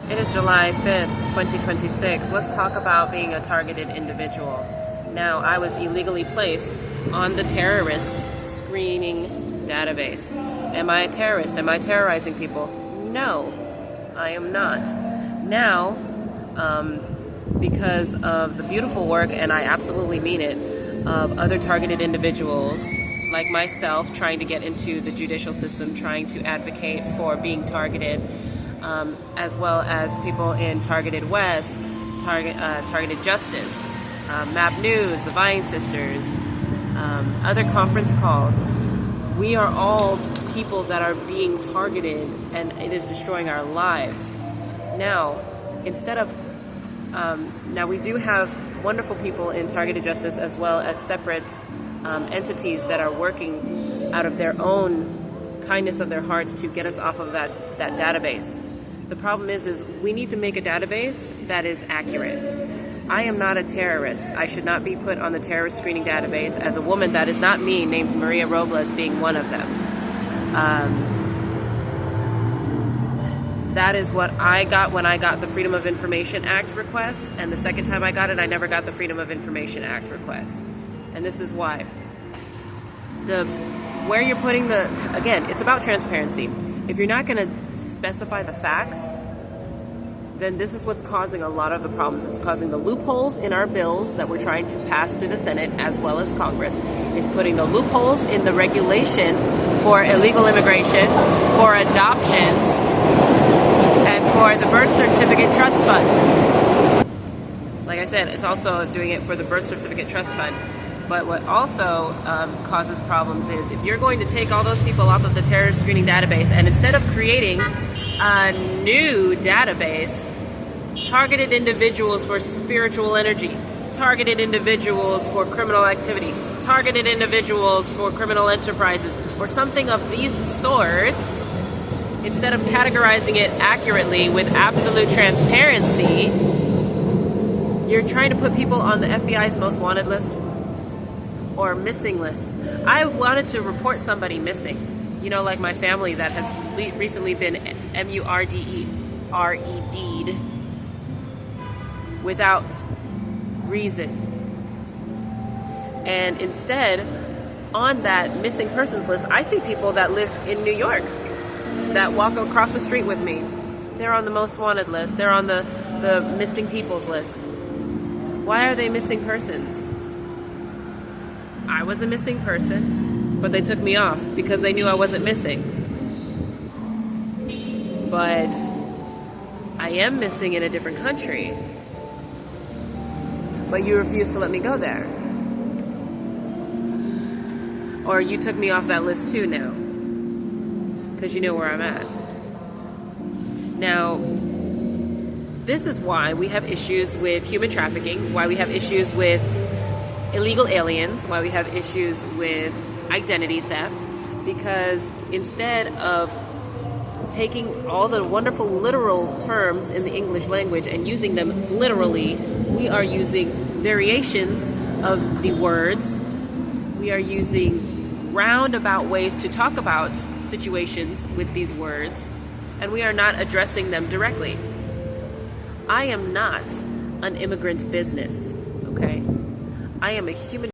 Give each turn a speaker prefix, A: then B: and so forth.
A: It is July 5th, 2026. Let's talk about being a targeted individual. Now, I was illegally placed on the terrorist screening database. Am I a terrorist? Am I terrorizing people? No, I am not. Now, because of the beautiful work, and I absolutely mean it, of other targeted individuals like myself trying to get into the judicial system, trying to advocate for being targeted, as well as people in Targeted West, Targeted Justice, MAP News, the Vying Sisters, other conference calls. We are all people that are being targeted, and it is destroying our lives. Now, instead of now we do have wonderful people in Targeted Justice as well as separate entities that are working out of their own kindness of their hearts to get us off of that database. The problem is we need to make a database that is accurate. I am not a terrorist. I should not be put on the terrorist screening database as a woman that is not me, named Maria Robles, being one of them. That is what I got when I got the Freedom of Information Act request, and the second time I got it, I never got the Freedom of Information Act request. And this is why. Where you're putting again, it's about transparency. If you're not going to specify the facts, then this is what's causing a lot of the problems. It's causing the loopholes in our bills that we're trying to pass through the Senate as well as Congress. It's putting the loopholes in the regulation for illegal immigration, for adoptions, and for the birth certificate trust fund. Like I said, it's also doing it for the birth certificate trust fund. But what also causes problems is if you're going to take all those people off of the terrorist screening database, and instead of creating a new database, targeted individuals for spiritual energy, targeted individuals for criminal activity, targeted individuals for criminal enterprises, or something of these sorts, instead of categorizing it accurately with absolute transparency, you're trying to put people on the FBI's most wanted list or missing list. I wanted to report somebody missing, like my family that has recently been MURDER'd without reason. And instead, on that missing persons list, I see people that live in New York that walk across the street with me. They're on the most wanted list. They're on the missing people's list. Why are they missing persons? I was a missing person, but they took me off because they knew I wasn't missing. But I am missing in a different country. But you refused to let me go there. Or you took me off that list too now, because you know where I'm at. Now, this is why we have issues with human trafficking, why we have issues with illegal aliens, why we have issues with identity theft, because instead of taking all the wonderful literal terms in the English language and using them literally, we are using variations of the words. We are using roundabout ways to talk about situations with these words, and we are not addressing them directly. I am not an immigrant business, okay? I am a human